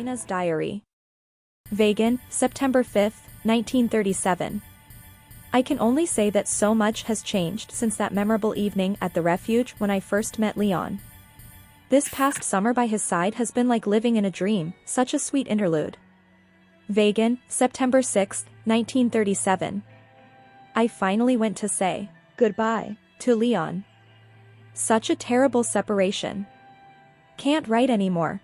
Elena's Diary. Vaghen, September 5, 1937. I can only say that so much has changed since that memorable evening at the refuge when I first met Leon. This past summer by his side has been like living in a dream, such a sweet interlude. Vaghen, September 6, 1937. I finally went to say goodbye to Leon. Such a terrible separation. Can't write anymore.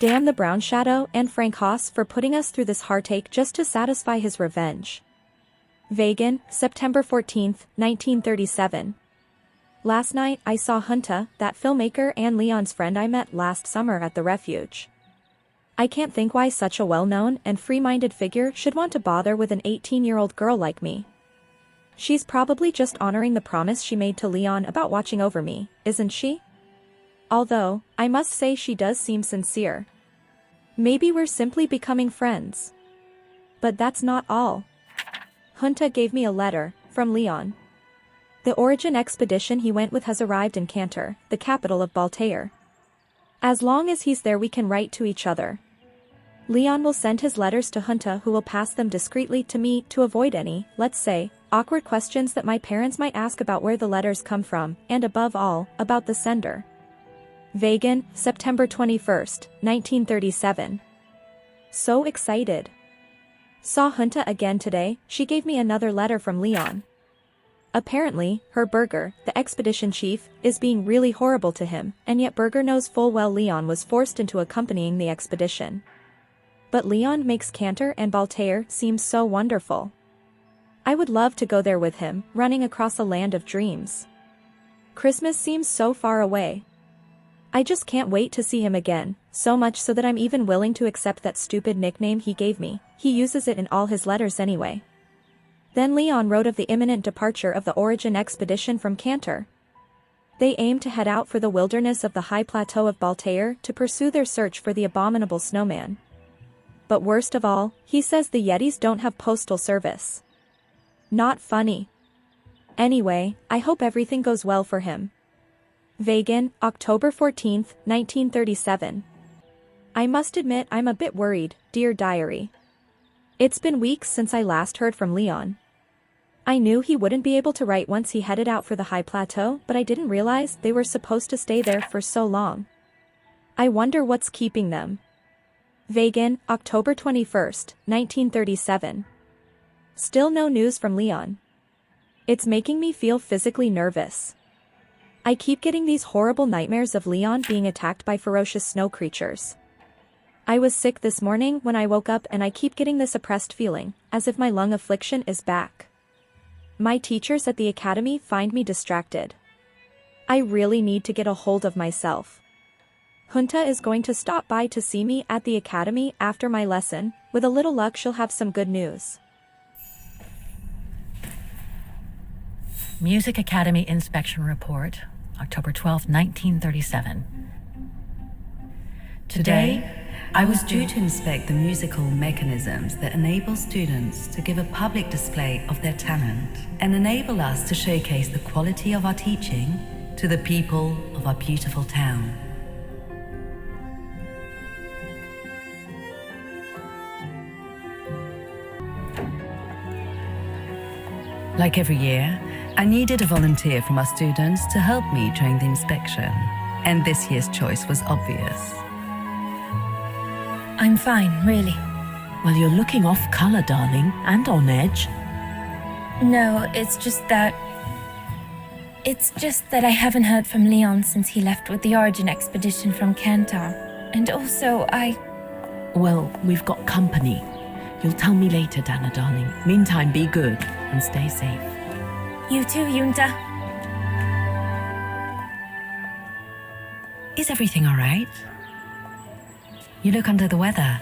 Damn the Brown Shadow and Frank Haas for putting us through this heartache just to satisfy his revenge. Vaghen, September 14, 1937. Last night I saw Hunta, that filmmaker and Leon's friend I met last summer at the refuge. I can't think why such a well-known and free-minded figure should want to bother with an 18-year-old girl like me. She's probably just honoring the promise she made to Leon about watching over me, isn't she? Although, I must say she does seem sincere. Maybe we're simply becoming friends. But that's not all. Hunta gave me a letter, from Leon. The origin expedition he went with has arrived in Cantor, the capital of Baltair. As long as he's there we can write to each other. Leon will send his letters to Hunta, who will pass them discreetly to me to avoid any, let's say, awkward questions that my parents might ask about where the letters come from, and above all, about the sender. Vaghen, September 21, 1937. So excited. Saw Hunta again today. She gave me another letter from Leon. Apparently, her Berger, the expedition chief, is being really horrible to him, and yet Berger knows full well Leon was forced into accompanying the expedition. But Leon makes Cantor and Baltair seem so wonderful. I would love to go there with him, running across a land of dreams. Christmas seems so far away. I just can't wait to see him again, so much so that I'm even willing to accept that stupid nickname he gave me. He uses it in all his letters anyway. Then Leon wrote of the imminent departure of the Origin expedition from Cantor. They aim to head out for the wilderness of the high plateau of Baltair to pursue their search for the abominable snowman. But worst of all, he says the Yetis don't have postal service. Not funny. Anyway, I hope everything goes well for him. Vaghen, October 14, 1937. I must admit I'm a bit worried, dear diary. It's been weeks since I last heard from Leon. I knew he wouldn't be able to write once he headed out for the high plateau, but I didn't realize they were supposed to stay there for so long. I wonder what's keeping them. Vaghen, October 21, 1937. Still no news from Leon. It's making me feel physically nervous. I keep getting these horrible nightmares of Leon being attacked by ferocious snow creatures. I was sick this morning when I woke up and I keep getting this oppressed feeling, as if my lung affliction is back. My teachers at the academy find me distracted. I really need to get a hold of myself. Hunta is going to stop by to see me at the academy after my lesson. With a little luck she'll have some good news. Music Academy Inspection Report, October 12, 1937. Today, I was due to inspect the musical mechanisms that enable students to give a public display of their talent and enable us to showcase the quality of our teaching to the people of our beautiful town. Like every year, I needed a volunteer from our students to help me during the inspection, and this year's choice was obvious. I'm fine, really. Well, you're looking off color, darling, and on edge. No, it's just that I haven't heard from Leon since he left with the Origin expedition from Cantor. And also, Well, we've got company. You'll tell me later, Dana, darling. Meantime, be good and stay safe. You too, Yunta. Is everything all right? You look under the weather.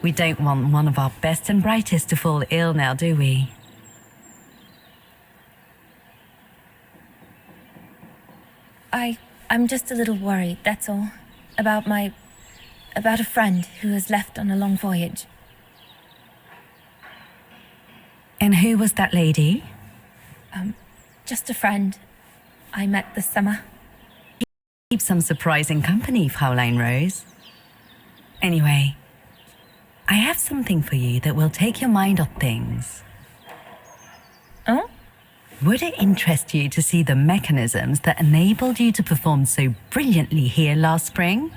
We don't want one of our best and brightest to fall ill now, do we? I'm just a little worried, that's all. About a friend who has left on a long voyage. And who was that lady? Just a friend I met this summer. Keep some surprising company, Fraulein Rose. Anyway, I have something for you that will take your mind off things. Oh? Would it interest you to see the mechanisms that enabled you to perform so brilliantly here last spring?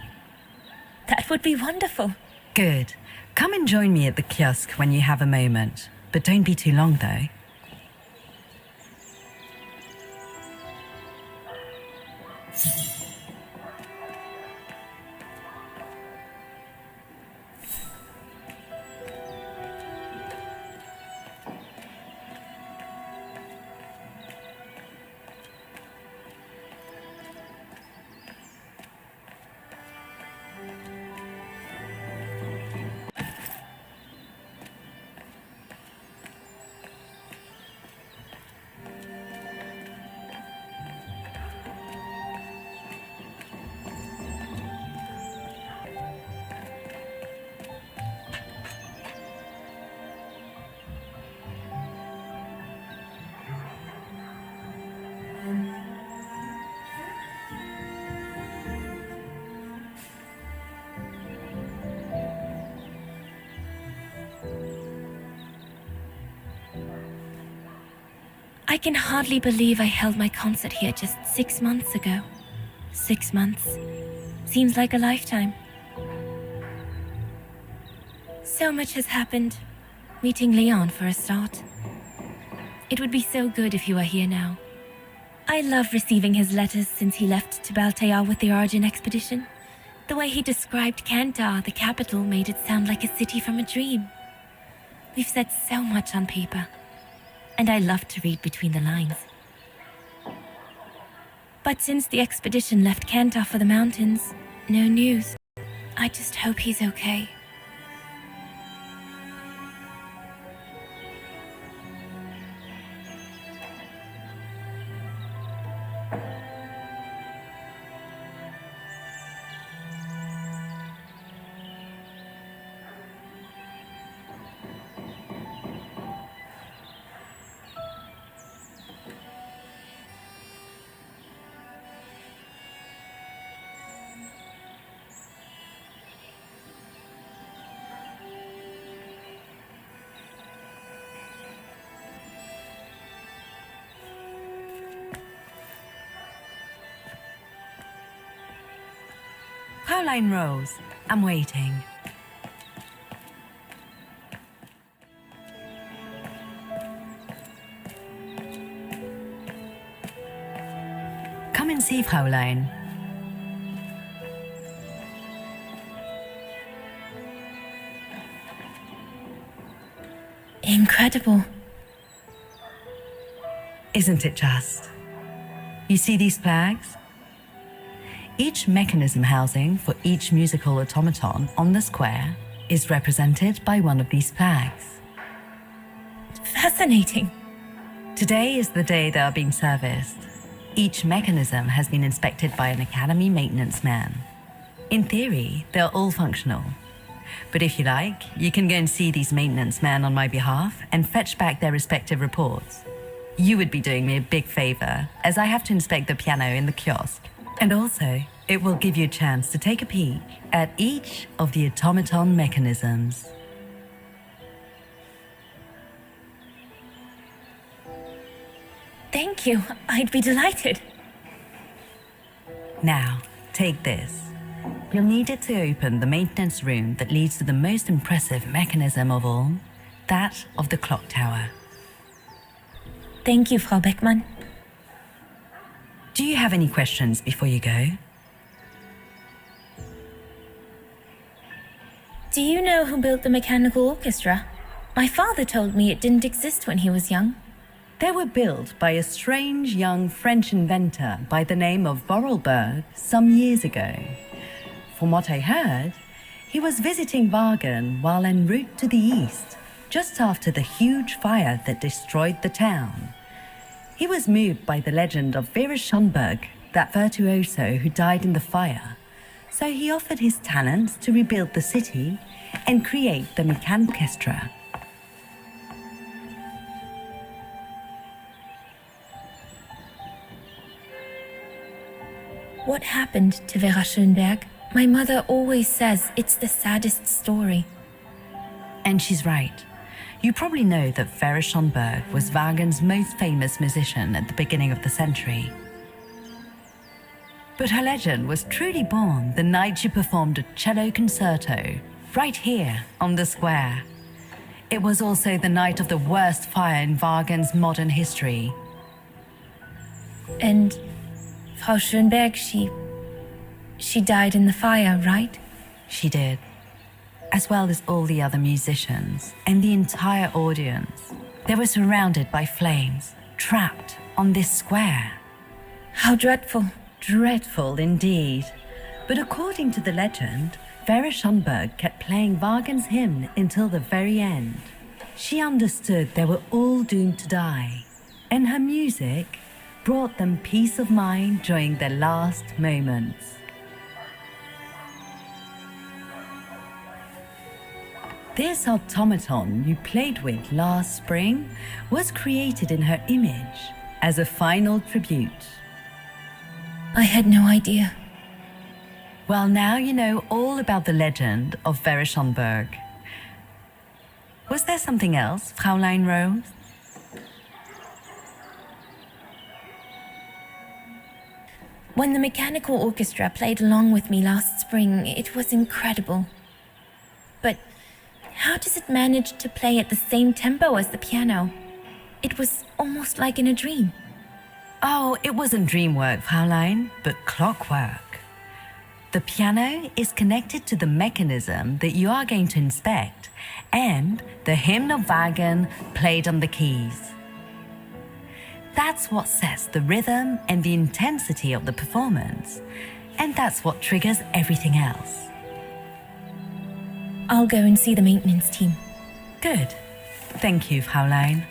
That would be wonderful. Good. Come and join me at the kiosk when you have a moment. But don't be too long, though. I can hardly believe I held my concert here just 6 months ago. 6 months. Seems like a lifetime. So much has happened. Meeting Leon for a start. It would be so good if you were here now. I love receiving his letters since he left to Baltea with the Origin expedition. The way he described Kantar, the capital, made it sound like a city from a dream. We've said so much on paper, and I love to read between the lines. But since the expedition left Kantar for the mountains, no news. I just hope he's okay. Pauline Rose, I'm waiting. Come and see, Fraulein. Incredible. Isn't it just? You see these flags? Each mechanism housing for each musical automaton on the square is represented by one of these flags. Fascinating. Today is the day they are being serviced. Each mechanism has been inspected by an Academy maintenance man. In theory, they're all functional. But if you like, you can go and see these maintenance men on my behalf and fetch back their respective reports. You would be doing me a big favor, as I have to inspect the piano in the kiosk. And also, it will give you a chance to take a peek at each of the automaton mechanisms. Thank you. I'd be delighted. Now, take this. You'll need it to open the maintenance room that leads to the most impressive mechanism of all, that of the clock tower. Thank you, Frau Beckmann. Do you have any questions before you go? Do you know who built the mechanical orchestra? My father told me it didn't exist when he was young. They were built by a strange young French inventor by the name of Vorarlberg some years ago. From what I heard, he was visiting Vaghen while en route to the east, just after the huge fire that destroyed the town. He was moved by the legend of Vera Schönberg, that virtuoso who died in the fire, so he offered his talents to rebuild the city and create the Orchestra. What happened to Vera Schönberg? My mother always says it's the saddest story. And she's right. You probably know that Vaghen was Vaghen's most famous musician at the beginning of the century. But her legend was truly born the night she performed a cello concerto right here on the square. It was also the night of the worst fire in Vaghen's modern history. And Frau Schönberg, she died in the fire, right? She did, as well as all the other musicians and the entire audience. They were surrounded by flames, trapped on this square. How dreadful. Dreadful indeed. But according to the legend, Vera Schönberg kept playing Wagner's hymn until the very end. She understood they were all doomed to die, and her music brought them peace of mind during their last moments. This automaton you played with last spring was created in her image as a final tribute. I had no idea. Well, now you know all about the legend of Vera Schönberg. Was there something else, Fraulein Rose? When the mechanical orchestra played along with me last spring, it was incredible. But how does it manage to play at the same tempo as the piano? It was almost like in a dream. Oh, it wasn't dream work, Fraulein, but clockwork. The piano is connected to the mechanism that you are going to inspect, and the hymn of Vaghen played on the keys. That's what sets the rhythm and the intensity of the performance, and that's what triggers everything else. I'll go and see the maintenance team. Good. Thank you, Fraulein.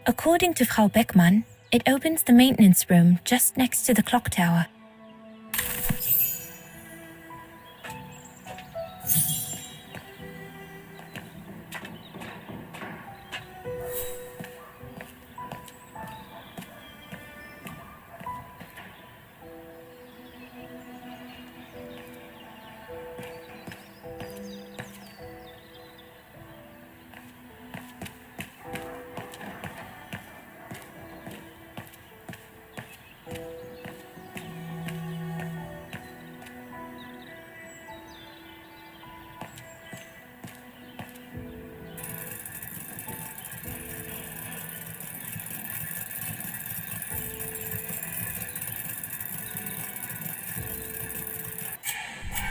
According to Frau Beckmann, it opens the maintenance room just next to the clock tower.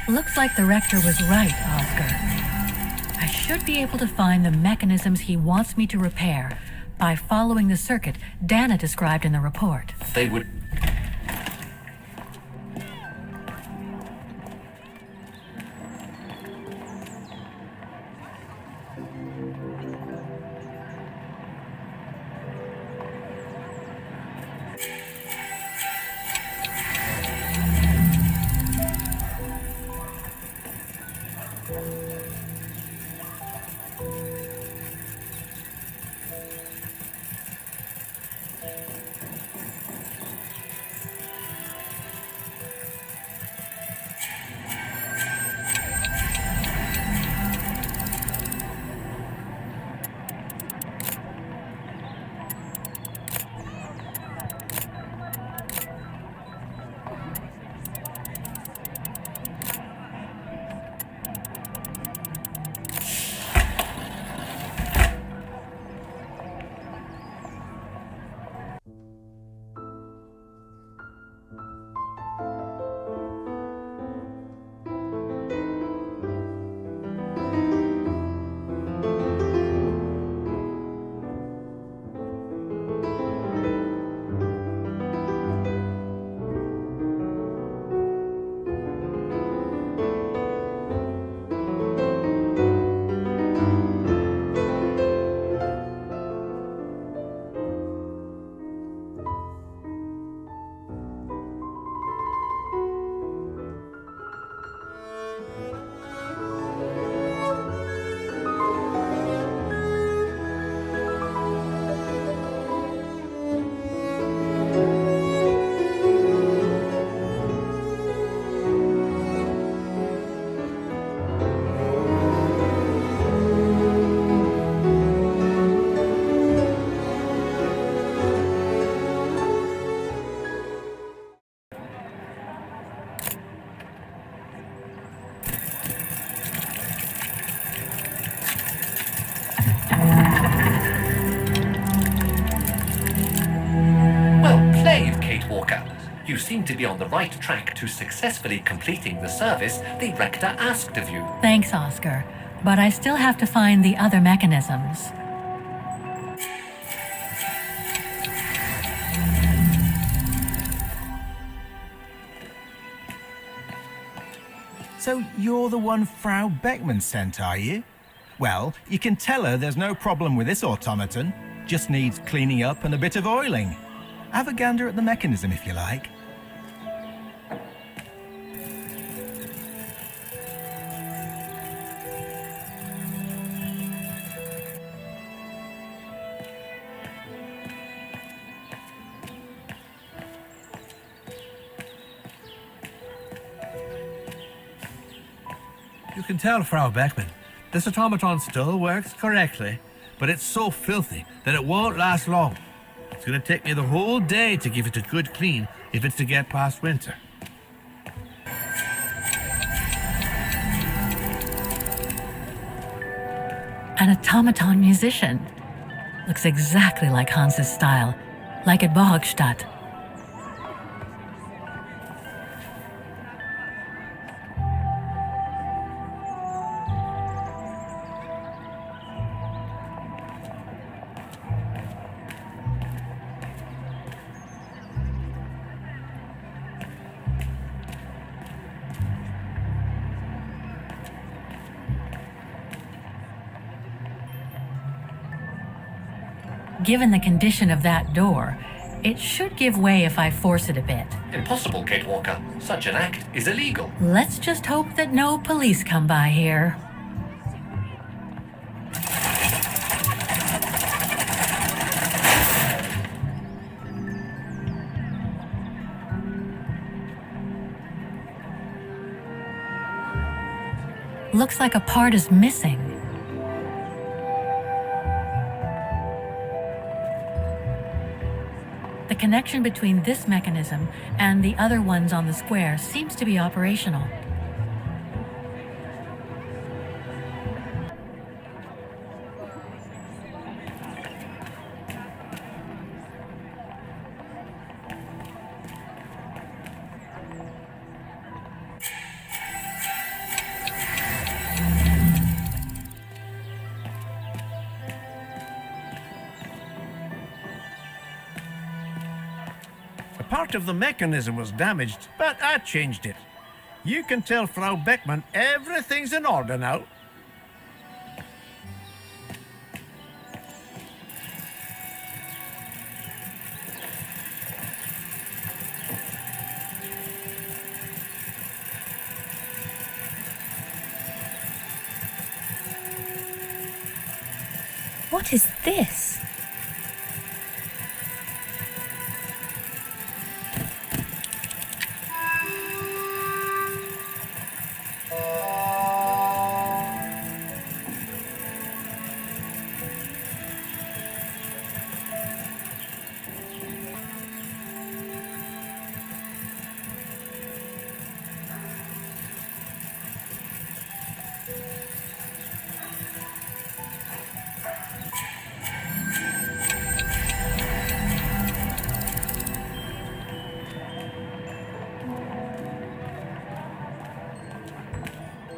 Looks like the rector was right, Oscar. I should be able to find the mechanisms he wants me to repair by following the circuit Dana described in the report. They would... You seem to be on the right track to successfully completing the service the rector asked of you. Thanks, Oscar. But I still have to find the other mechanisms. So you're the one Frau Beckman sent, are you? Well, you can tell her there's no problem with this automaton. Just needs cleaning up and a bit of oiling. Have a gander at the mechanism if you like. You can tell, Frau Beckman, this automaton still works correctly, but it's so filthy that it won't last long. It's going to take me the whole day to give it a good clean if it's to get past winter. An automaton musician. Looks exactly like Hans's style, like at Bohgstadt. Given the condition of that door, it should give way if I force it a bit. Impossible, Kate Walker. Such an act is illegal. Let's just hope that no police come by here. Looks like a part is missing. The connection between this mechanism and the other ones on the square seems to be operational. Part of the mechanism was damaged, but I changed it. You can tell Frau Beckman everything's in order now. What is this?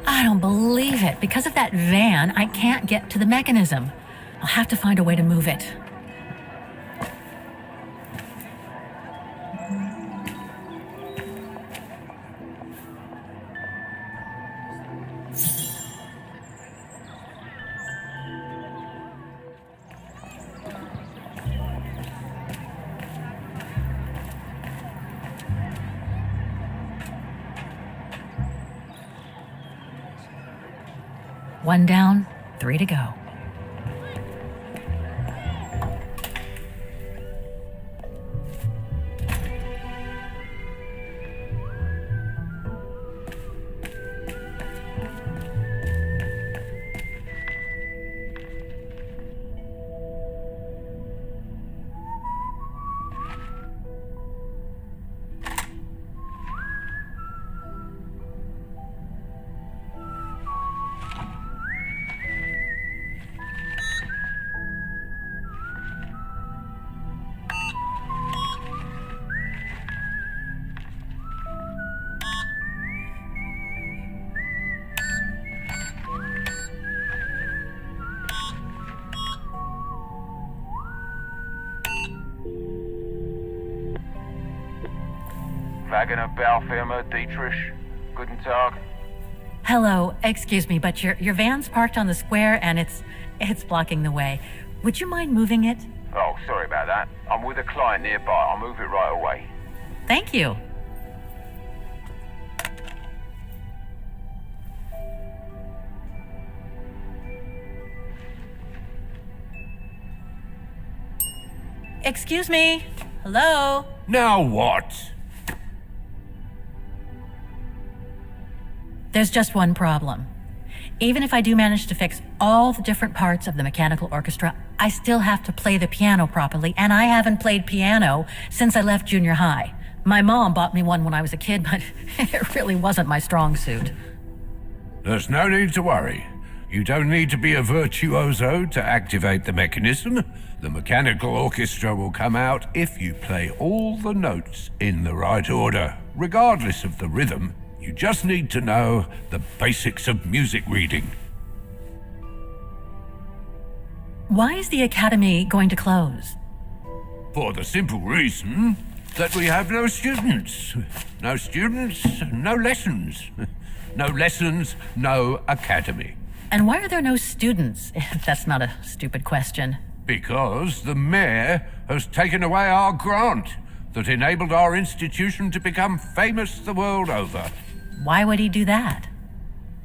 I don't believe it. Because of that van, I can't get to the mechanism. I'll have to find a way to move it. One down, 3 to go. Vaghen Baufirma, Dietrich. Guten Tag. Hello, excuse me, but your van's parked on the square and it's blocking the way. Would you mind moving it? Oh, sorry about that. I'm with a client nearby. I'll move it right away. Thank you. Excuse me. Hello? Now what? There's just one problem. Even if I do manage to fix all the different parts of the mechanical orchestra, I still have to play the piano properly, and I haven't played piano since I left junior high. My mom bought me one when I was a kid, but it really wasn't my strong suit. There's no need to worry. You don't need to be a virtuoso to activate the mechanism. The mechanical orchestra will come out if you play all the notes in the right order, regardless of the rhythm. You just need to know the basics of music reading. Why is the academy going to close? For the simple reason that we have no students. No students, no lessons. No lessons, no academy. And why are there no students? If that's not a stupid question. Because the mayor has taken away our grant that enabled our institution to become famous the world over. Why would he do that?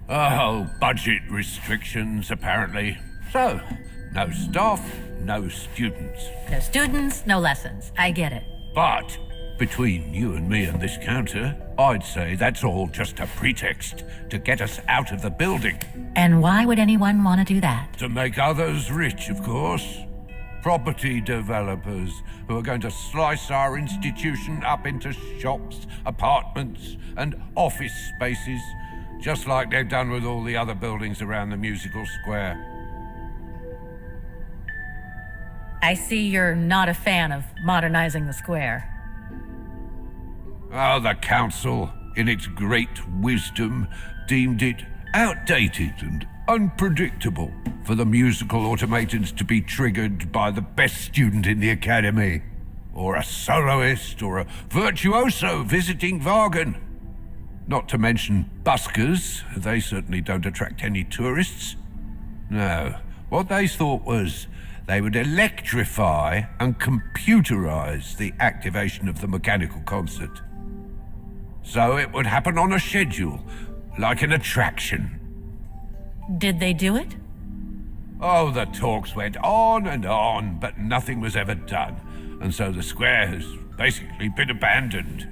Oh, budget restrictions, apparently. So, no staff, no students. No students, no lessons. I get it. But between you and me and this counter, I'd say that's all just a pretext to get us out of the building. And why would anyone want to do that? To make others rich, of course. Property developers who are going to slice our institution up into shops, apartments, and office spaces, just like they've done with all the other buildings around the musical square. I see you're not a fan of modernizing the square. Oh, the council, in its great wisdom, deemed it outdated and unpredictable for the musical automatons to be triggered by the best student in the academy, or a soloist, or a virtuoso visiting Vaghen. Not to mention buskers, they certainly don't attract any tourists. No, what they thought was they would electrify and computerize the activation of the mechanical concert. So it would happen on a schedule, like an attraction. Did they do it? Oh, the talks went on, but nothing was ever done. And so the square has basically been abandoned.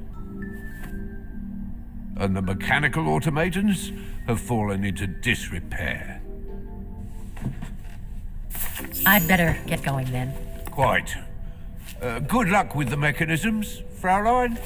And the mechanical automatons have fallen into disrepair. I'd better get going then. Quite. Good luck with the mechanisms, Fraulein.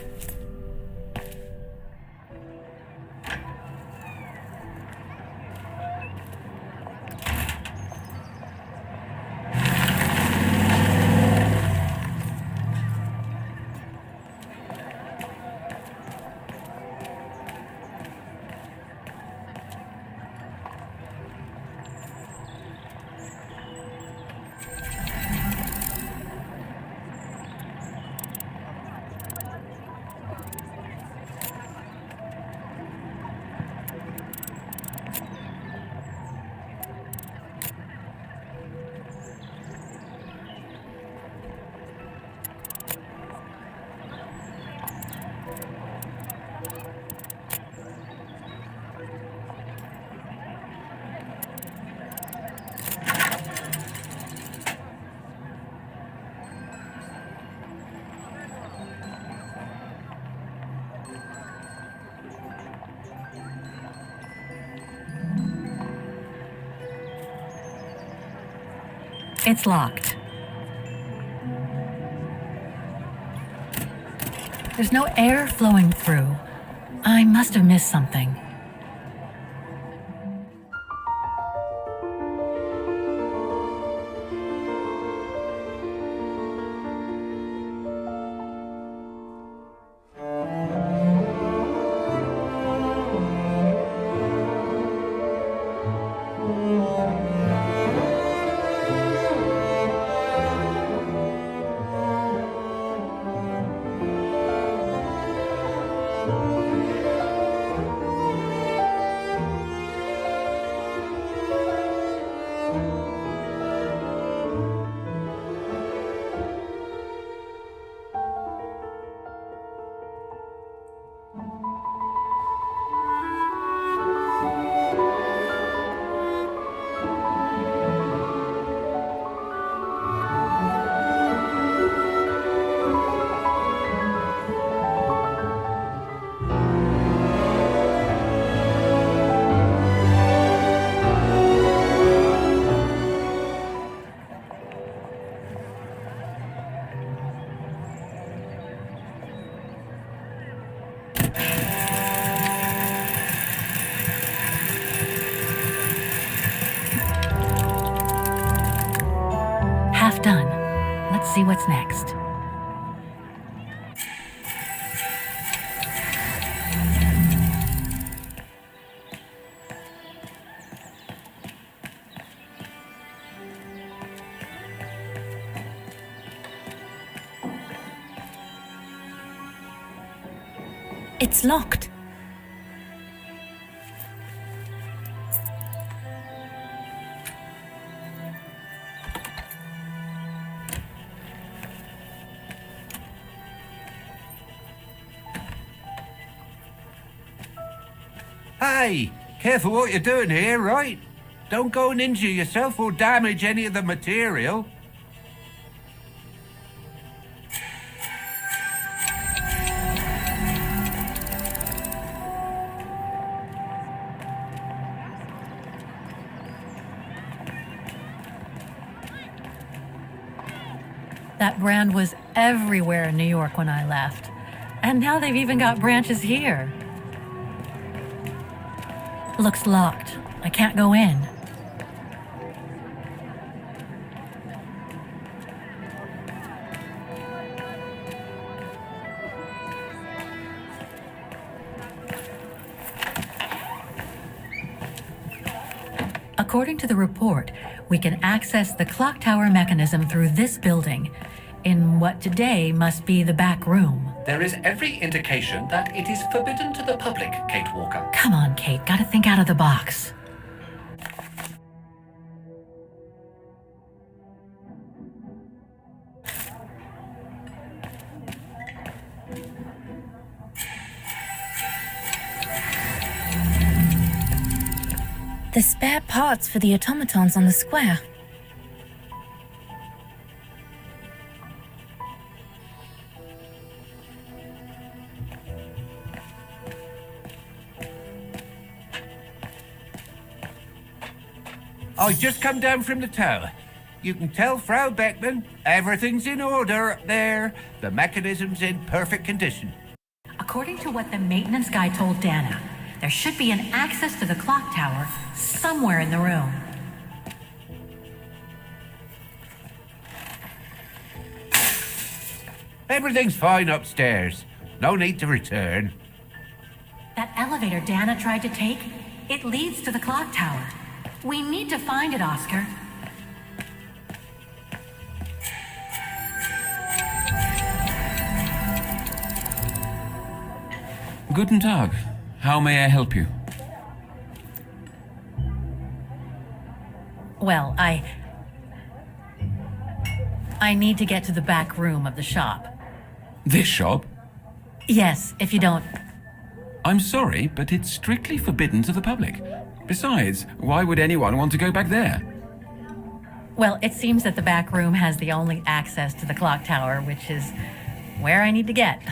It's locked. There's no air flowing through. I must have missed something. see what's next. It's locked. Hey, careful what you're doing here, right? Don't go and injure yourself or damage any of the material. That brand was everywhere in New York when I left. And now they've even got branches here. Looks locked. I can't go in. According to the report, we can access the clock tower mechanism through this building, in what today must be the back room. There is every indication that it is forbidden to the public, Kate Walker. Come on, Kate, gotta think out of the box. The spare parts for the automatons on the square. I just come down from the tower. You can tell Frau Beckman everything's in order up there. The mechanism's in perfect condition. According to what the maintenance guy told Dana, there should be an access to the clock tower somewhere in the room. Everything's fine upstairs. No need to return. That elevator Dana tried to take, it leads to the clock tower. We need to find it, Oscar. Guten Tag. How may I help you? Well, I need to get to the back room of the shop. This shop? Yes, if you don't... I'm sorry, but it's strictly forbidden to the public. Besides, why would anyone want to go back there? Well, it seems that the back room has the only access to the clock tower, which is where I need to get.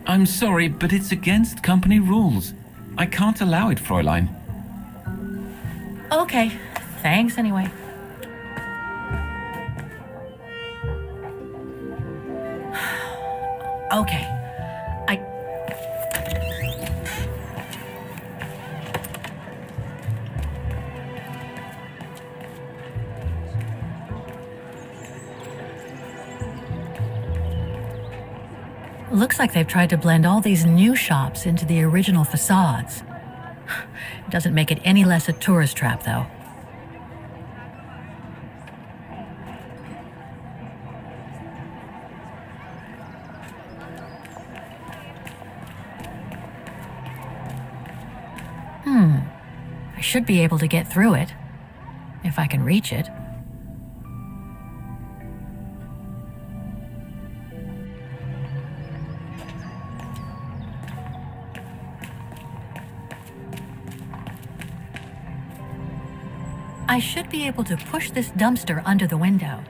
I'm sorry, but it's against company rules. I can't allow it, Fräulein. Okay, thanks anyway. Okay, looks like they've tried to blend all these new shops into the original facades. It doesn't make it any less a tourist trap, though. I should be able to get through it, if I can reach it. I should be able to push this dumpster under the window.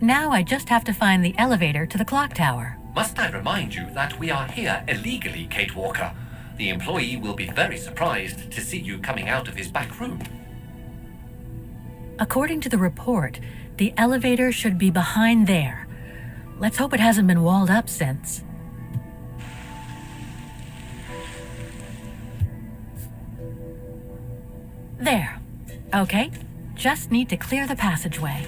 Now I just have to find the elevator to the clock tower. Must I remind you that we are here illegally, Kate Walker? The employee will be very surprised to see you coming out of his back room. According to the report, the elevator should be behind there. Let's hope it hasn't been walled up since. There. Okay, just need to clear the passageway.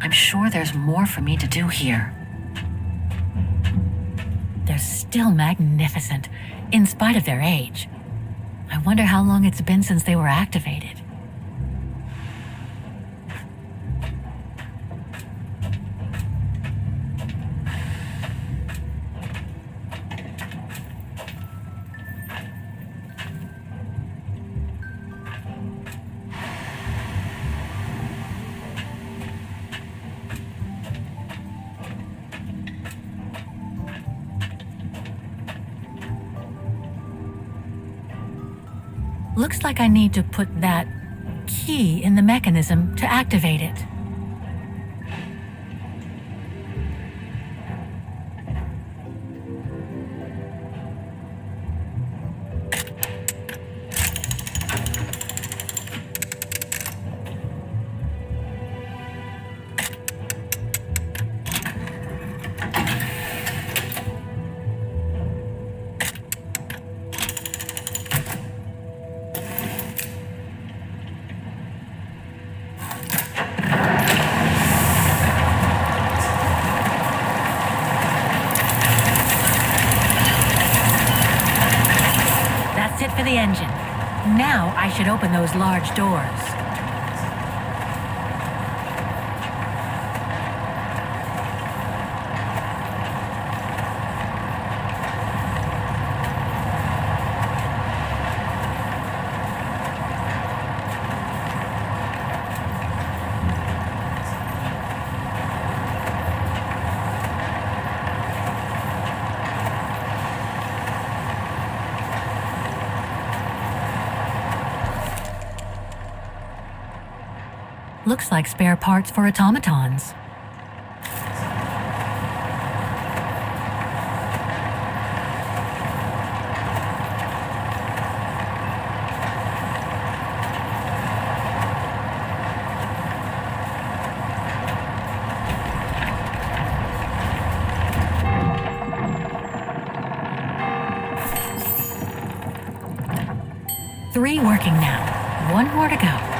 I'm sure there's more for me to do here. They're still magnificent, in spite of their age. I wonder how long it's been since they were activated. Looks like I need to put that key in the mechanism to activate it. For the engine. Now I should open those large doors. Looks like spare parts for automatons. Three working now. One more to go.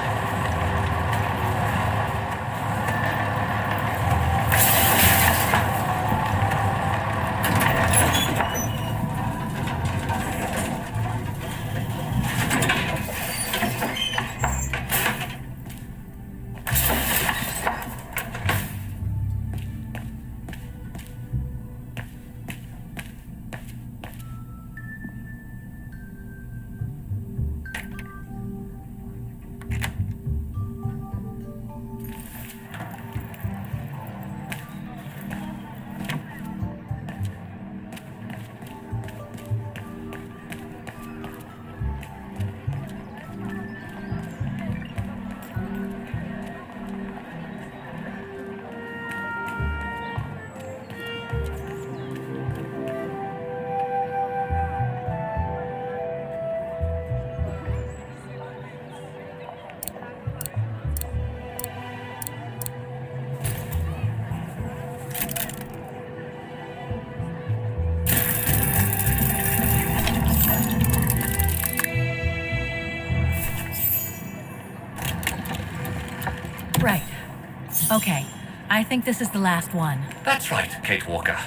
I think this is the last one. That's right, Kate Walker.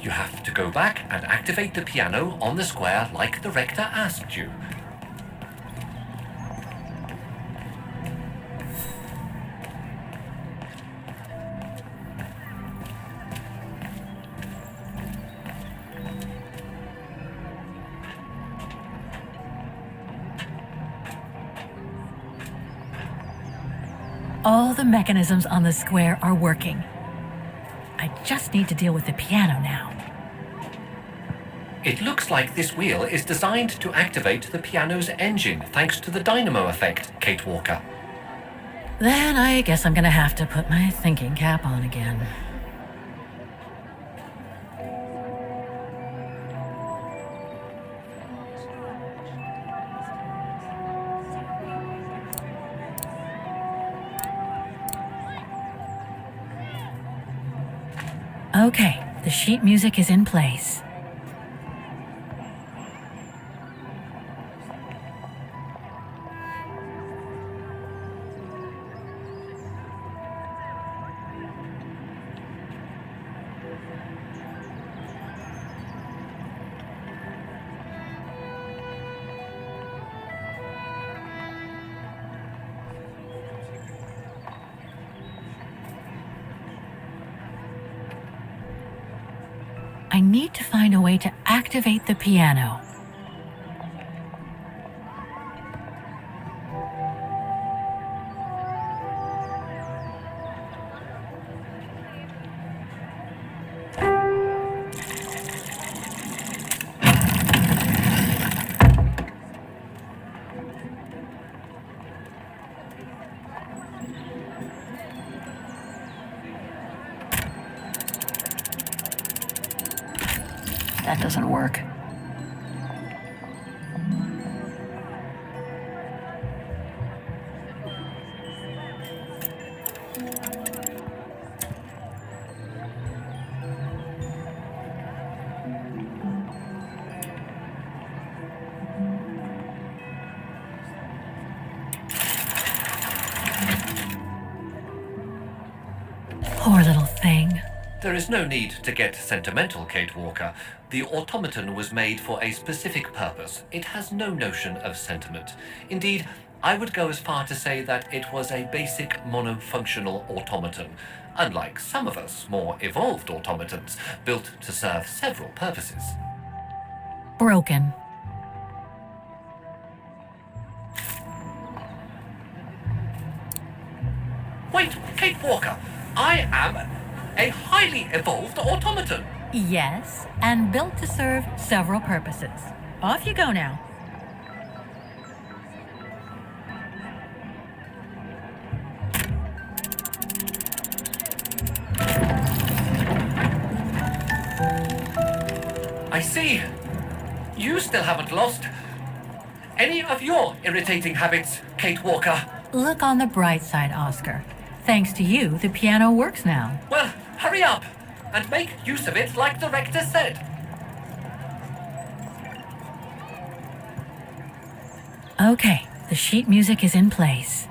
You have to go back and activate the piano on the square like the rector asked you. All the mechanisms on the square are working. I just need to deal with the piano now. It looks like this wheel is designed to activate the piano's engine thanks to the dynamo effect, Kate Walker. Then I guess I'm gonna have to put my thinking cap on again. Okay, the sheet music is in place. I need to find a way to activate the piano. That doesn't work. Poor little thing. There is no need to get sentimental, Kate Walker. The automaton was made for a specific purpose. It has no notion of sentiment. Indeed, I would go as far to say that it was a basic monofunctional automaton, unlike some of us more evolved automatons, built to serve several purposes. Broken. Wait, Kate Walker, I am a highly evolved automaton. Yes, and built to serve several purposes. Off you go now. I see. You still haven't lost any of your irritating habits, Kate Walker. Look on the bright side, Oscar. Thanks to you, the piano works now. Well, hurry up and make use of it like the rector said. Okay, the sheet music is in place.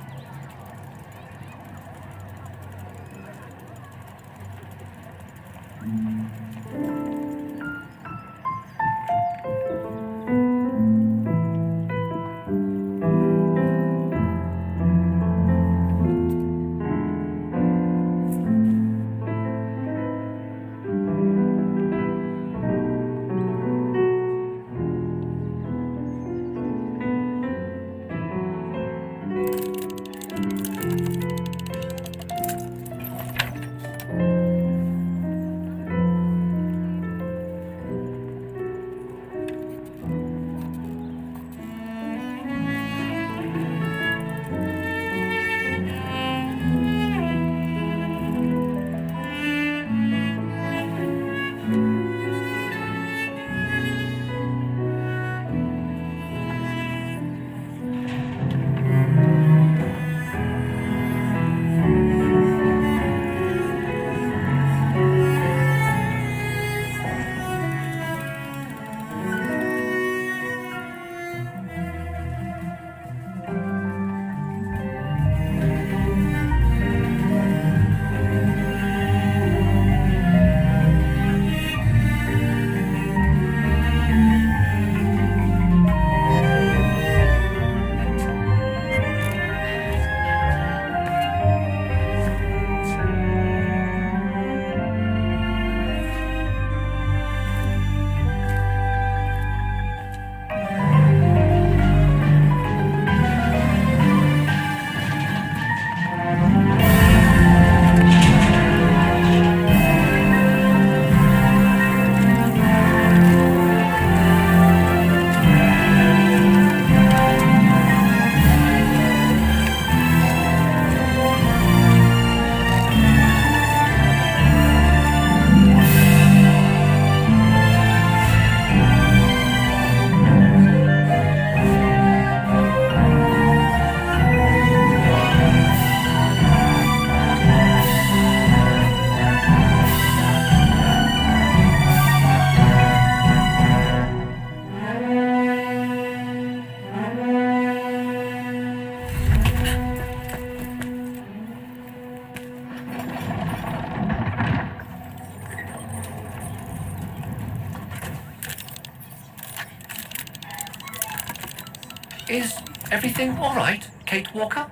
Is everything all right, Kate Walker?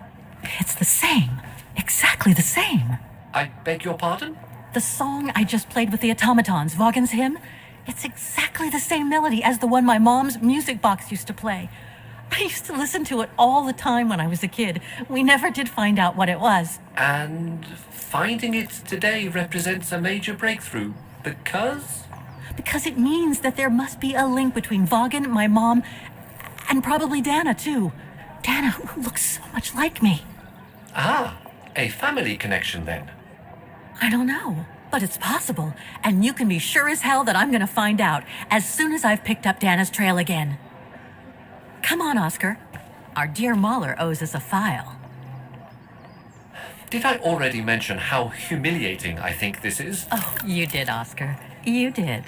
It's the same. Exactly the same. I beg your pardon? The song I just played with the automatons, Vaghen's hymn, it's exactly the same melody as the one my mom's music box used to play. I used to listen to it all the time when I was a kid. We never did find out what it was. And finding it today represents a major breakthrough, because? Because it means that there must be a link between Vaghen, my mom, and probably Dana, too. Dana, who looks so much like me. Ah, a family connection then. I don't know, but it's possible. And you can be sure as hell that I'm going to find out as soon as I've picked up Dana's trail again. Come on, Oscar. Our dear Mahler owes us a file. Did I already mention how humiliating I think this is? Oh, you did, Oscar. You did.